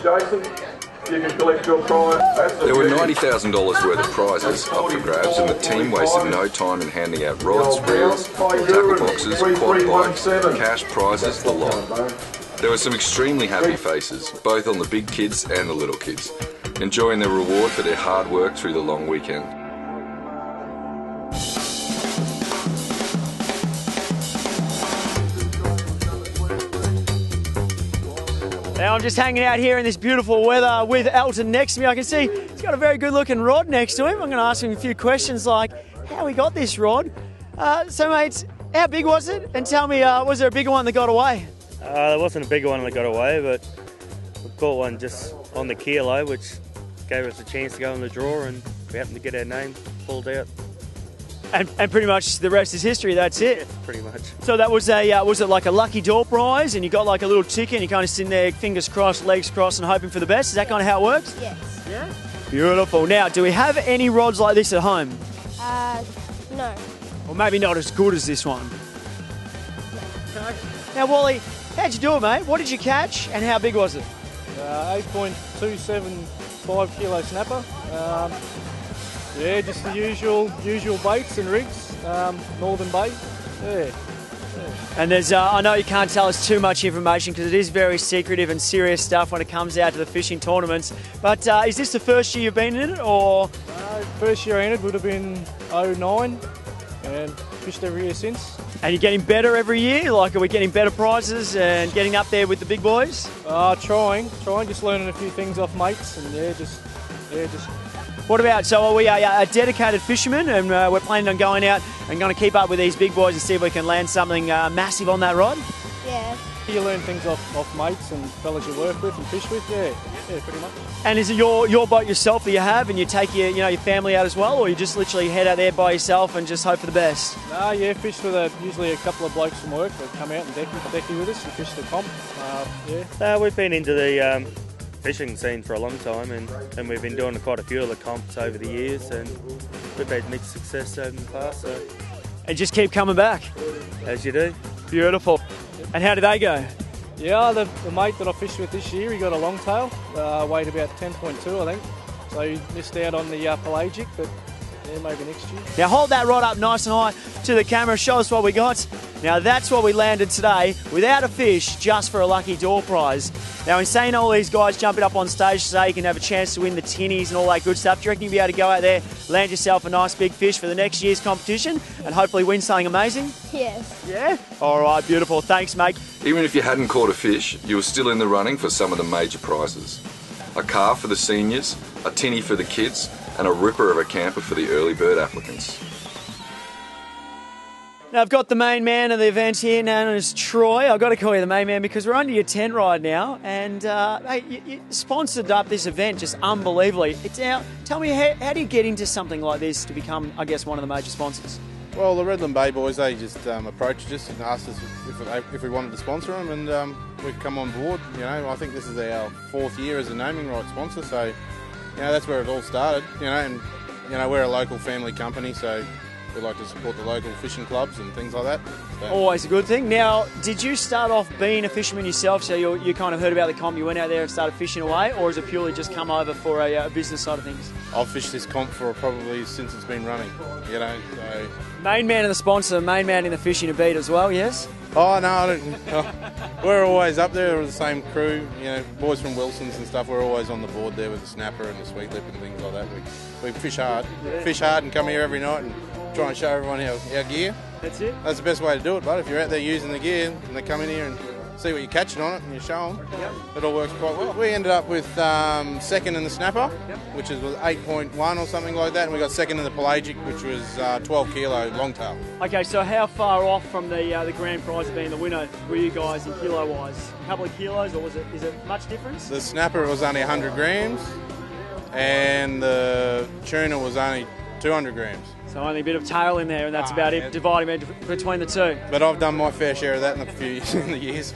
Jason. You can collect your prize. There were $90,000 worth of prizes up for grabs, and the team wasted no time in handing out rods, reels, tackle boxes, quad bikes, cash prizes, the lot. There were some extremely happy faces, both on the big kids and the little kids, enjoying their reward for their hard work through the long weekend. Now I'm just hanging out here in this beautiful weather with Elton next to me. I can see he's got a very good looking rod next to him. I'm going to ask him a few questions like how he got this rod. So mates, how big was it? And tell me, was there a bigger one that got away? There wasn't a bigger one that got away, but we caught one just on the kilo, which gave us a chance to go in the draw, and we happened to get our name pulled out. And pretty much the rest is history, that's it? Yeah, pretty much. So that was was it like a lucky door prize and you got like a little ticket and you kind of sitting there, fingers crossed, legs crossed and hoping for the best? Is that kind of how it works? Yes. Yeah? Beautiful. Now, do we have any rods like this at home? No. Or maybe not as good as this one? No. Now, Wally, how'd you do it, mate? What did you catch and how big was it? 8.275 kilo snapper. Yeah, just the usual baits and rigs, northern bait. Yeah. And there's, I know you can't tell us too much information because it is very secretive and serious stuff when it comes out to the fishing tournaments. But is this the first year you've been in it, or? First year in it would have been 09, and fished every year since. And you're getting better every year? Like, are we getting better prizes and getting up there with the big boys? Trying, just learning a few things off mates, and just. What about, so are we a dedicated fisherman and we're planning on going out and going to keep up with these big boys and see if we can land something massive on that rod? Yeah. You learn things off mates and fellas you work with and fish with, yeah, pretty much. And is it your boat yourself that you have and you take your family out as well, or you just literally head out there by yourself and just hope for the best? Yeah, fish with usually a couple of blokes from work that come out and decky with us and fish the comp, yeah. We've been into the fishing scene for a long time, and we've been doing quite a few of the comps over the years, and we've had mixed success over the past. So. And just keep coming back. As you do. Beautiful. And how did they go? Yeah, the mate that I fished with this year, he got a longtail, weighed about 10.2 I think, so he missed out on the pelagic, but yeah, maybe next year. Now hold that rod up nice and high to the camera, show us what we got. Now that's what we landed today, without a fish, just for a lucky door prize. Now in saying all these guys jumping up on stage today, you can have a chance to win the tinnies and all that good stuff. Do you reckon you'll be able to go out there, land yourself a nice big fish for the next year's competition and hopefully win something amazing? Yes. Yeah? All right, beautiful. Thanks, mate. Even if you hadn't caught a fish, you were still in the running for some of the major prizes. A car for the seniors, a tinny for the kids, and a ripper of a camper for the early bird applicants. Now I've got the main man of the event here, known as Troy. I've got to call you the main man because we're under your tent right now, and mate, you sponsored up this event just unbelievably. Tell me, how do you get into something like this to become, I guess, one of the major sponsors? Well, the Redland Bay boys, they just approached us and asked us if we wanted to sponsor them, and we've come on board. You know, I think this is our 4th year as a naming rights sponsor, so that's where it all started. And we're a local family company, so we like to support the local fishing clubs and things like that. So. Always a good thing. Now, did you start off being a fisherman yourself, so you kind of heard about the comp, you went out there and started fishing away, or has it purely just come over for a business side of things? I've fished this comp for probably since it's been running, so... Main man of the sponsor, main man in the fishing to beat as well, yes? Oh, no, I don't, we're always up there, we're the same crew, boys from Wilson's and stuff, we're always on the board there with the snapper and the sweet lip and things like that. We fish hard, and come here every night and try and show everyone our gear. That's it? That's the best way to do it, but if you're out there using the gear and they come in here and see what you're catching on it and you show them, it all works quite well. We ended up with second in the snapper, which was 8.1 or something like that, and we got second in the pelagic, which was 12 kilo longtail. Okay, so how far off from the grand prize being the winner were you guys in kilo-wise? A couple of kilos, or is it much difference? The snapper was only 100 grams, and the tuna was only 200 grams. So only a bit of tail in there, and that's about it, dividing between the two. But I've done my fair share of that in the years.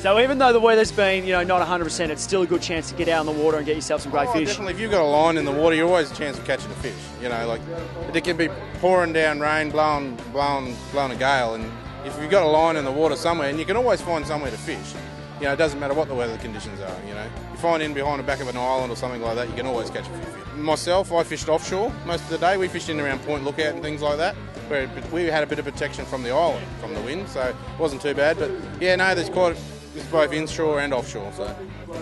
So even though the weather's been, not 100%, it's still a good chance to get out in the water and get yourself some great fish. Definitely. If you've got a line in the water, you're always a chance of catching a fish. Like it can be pouring down rain, blowing a gale, and if you've got a line in the water somewhere, and you can always find somewhere to fish. You know, it doesn't matter what the weather conditions are, you know. You find in behind the back of an island or something like that, you can always catch a few fish. Myself, I fished offshore most of the day. We fished in around Point Lookout and things like that, where we had a bit of protection from the island, from the wind, so it wasn't too bad. But yeah, no, there's both inshore and offshore. So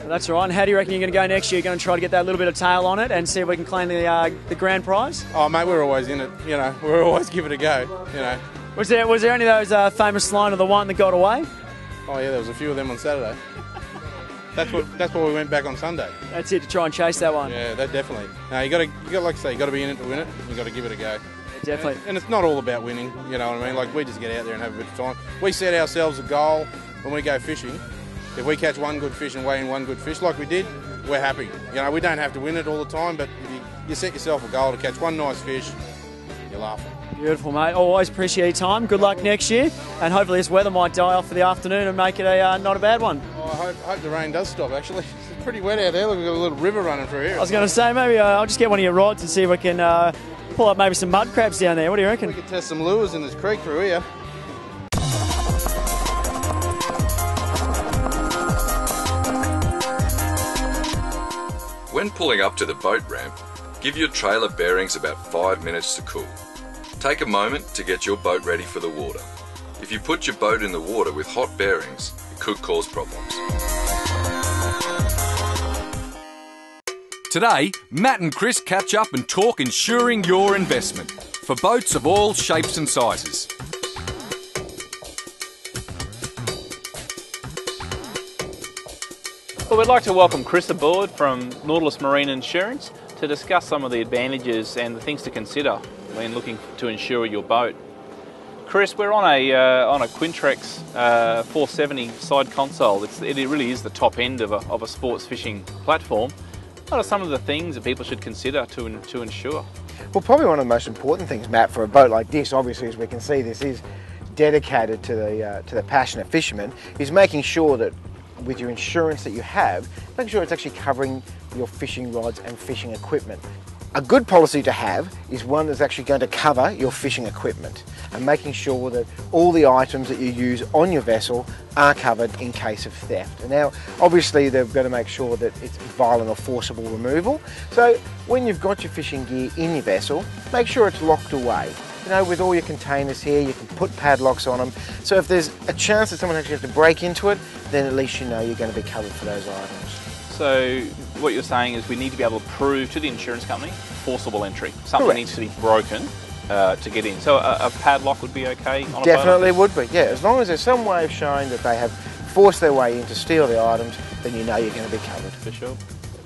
That's all right. And how do you reckon you're going to go next year? You're going to try to get that little bit of tail on it and see if we can claim the grand prize? Oh mate, we're always in it, you know. We're always give it a go, you know. Was there any of those famous line of the one that got away? Oh yeah, there was a few of them on Saturday. That's why we went back on Sunday. That's it, to try and chase that one. Yeah, that definitely. No, you got like I say, you got to be in it to win it. You got to give it a go. Yeah, definitely. And it's not all about winning. You know what I mean? Like, we just get out there and have a bit of time. We set ourselves a goal when we go fishing. If we catch one good fish and weigh in one good fish, like we did, we're happy. You know, we don't have to win it all the time, but if you set yourself a goal to catch one nice fish, you're laughing. Beautiful, mate. Always appreciate your time. Good luck next year, and hopefully this weather might die off for the afternoon and make it not a bad one. Oh, I hope the rain does stop, actually. It's pretty wet out there. Look, we've got a little river running through here. I was going to say, maybe I'll just get one of your rods and see if we can pull up maybe some mud crabs down there. What do you reckon? We could test some lures in this creek through here. When pulling up to the boat ramp, give your trailer bearings about 5 minutes to cool. Take a moment to get your boat ready for the water. If you put your boat in the water with hot bearings, it could cause problems. Today, Matt and Chris catch up and talk insuring your investment for boats of all shapes and sizes. Well, we'd like to welcome Chris aboard from Nautilus Marine Insurance to discuss some of the advantages and the things to consider when looking to insure your boat. Chris, we're on a Quintrex 470 side console. It really is the top end of a sports fishing platform. What are some of the things that people should consider to insure? Well, probably one of the most important things, Matt, for a boat like this, obviously, as we can see, this is dedicated to the passionate fisherman, is making sure that with your insurance that you have, making sure it's actually covering your fishing rods and fishing equipment. A good policy to have is one that's actually going to cover your fishing equipment and making sure that all the items that you use on your vessel are covered in case of theft. And now, obviously, they've got to make sure that it's violent or forcible removal. So when you've got your fishing gear in your vessel, make sure it's locked away. You know, with all your containers here, you can put padlocks on them. So if there's a chance that someone actually has to break into it, then at least you know you're going to be covered for those items. So what you're saying is we need to be able to prove to the insurance company forcible entry. Something Correct. needs to be broken to get in. So a padlock would be okay on a boat? Definitely would be, yeah. As long as there's some way of showing that they have forced their way in to steal the items, then you know you're going to be covered. For sure.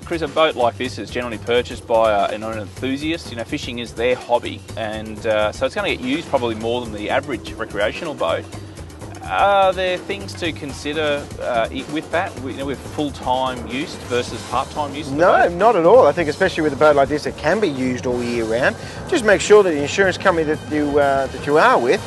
Chris, a boat like this is generally purchased by an enthusiast. You know, fishing is their hobby, and so it's going to get used probably more than the average recreational boat. Are there things to consider with that, with full-time use versus part-time use? No, not at all. I think especially with a boat like this, it can be used all year round. Just make sure that the insurance company that you are with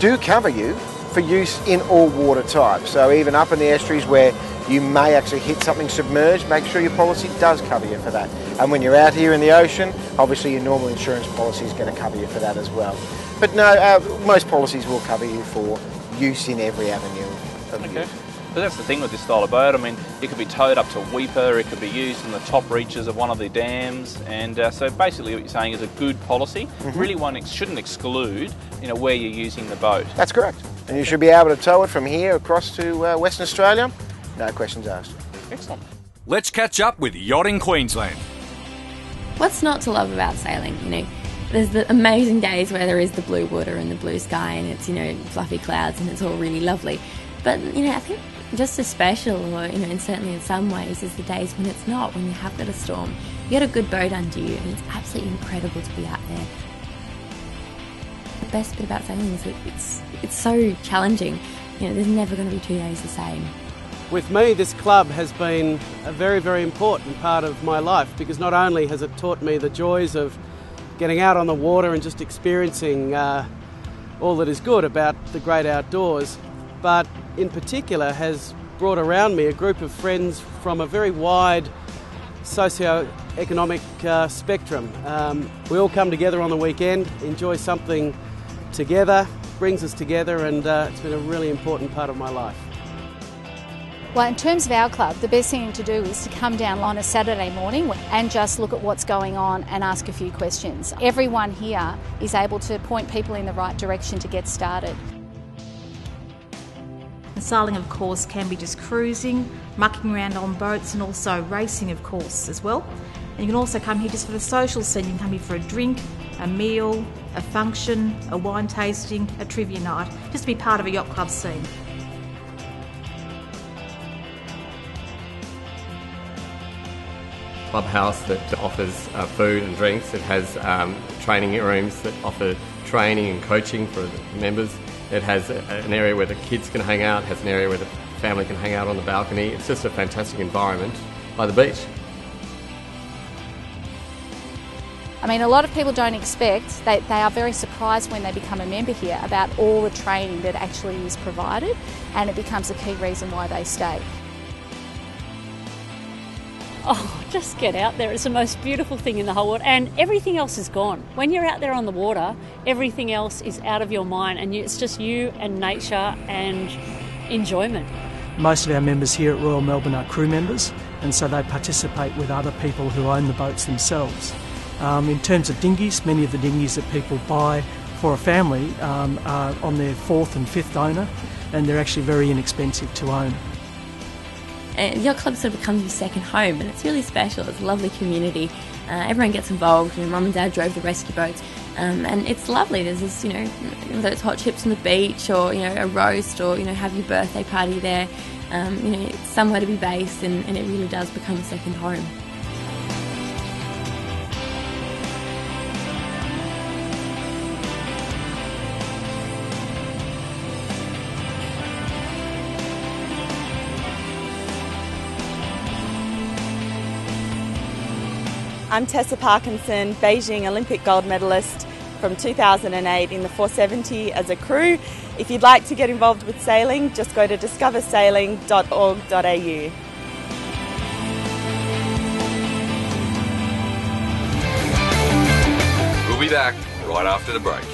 do cover you for use in all water types. So even up in the estuaries where you may actually hit something submerged, make sure your policy does cover you for that. And when you're out here in the ocean, obviously your normal insurance policy is going to cover you for that as well. But no, most policies will cover you for use in every avenue of use. But that's the thing with this style of boat. I mean, it could be towed up to Weeper, it could be used in the top reaches of one of the dams, and so basically what you're saying is a good policy. Really one shouldn't exclude, where you're using the boat. That's correct. And you should be able to tow it from here across to Western Australia, no questions asked. Excellent. Let's catch up with Yachting Queensland. What's not to love about sailing? There's the amazing days where there is the blue water and the blue sky and it's, fluffy clouds and it's all really lovely. But, I think just as special or, and certainly in some ways is the days when it's not, when you have got a storm. You got a good boat under you and it's absolutely incredible to be out there. The best bit about sailing is that it's so challenging. There's never going to be 2 days the same. With me, this club has been a very, very important part of my life because not only has it taught me the joys of getting out on the water and just experiencing all that is good about the great outdoors, but in particular has brought around me a group of friends from a very wide socio-economic spectrum. We all come together on the weekend, enjoy something together, brings us together, and it's been a really important part of my life. Well, in terms of our club, the best thing to do is to come down on a Saturday morning and just look at what's going on and ask a few questions. Everyone here is able to point people in the right direction to get started. The sailing, of course, can be just cruising, mucking around on boats, and also racing, of course, as well. And you can also come here just for the social scene. You can come here for a drink, a meal, a function, a wine tasting, a trivia night, just to be part of a yacht club scene. Clubhouse that offers food and drinks. It has training rooms that offer training and coaching for the members. It has an area where the kids can hang out, it has an area where the family can hang out on the balcony. It's just a fantastic environment by the beach. I mean, a lot of people don't expect, they are very surprised when they become a member here about all the training that actually is provided, and it becomes a key reason why they stay. Oh, just get out there. It's the most beautiful thing in the whole world, and everything else is gone. When you're out there on the water, everything else is out of your mind, and it's just you and nature and enjoyment. Most of our members here at Royal Melbourne are crew members, and so they participate with other people who own the boats themselves. In terms of dinghies, many of the dinghies that people buy for a family are on their fourth and fifth owner, and they're actually very inexpensive to own. Yacht Club sort of becomes your second home, and it's really special. It's a lovely community. Everyone gets involved. Mum and Dad drove the rescue boats, and it's lovely. There's this, whether it's hot chips on the beach, or a roast, or have your birthday party there. It's somewhere to be based, and it really does become a second home. I'm Tessa Parkinson, Beijing Olympic gold medalist from 2008 in the 470 as a crew. If you'd like to get involved with sailing, just go to discoversailing.org.au. We'll be back right after the break.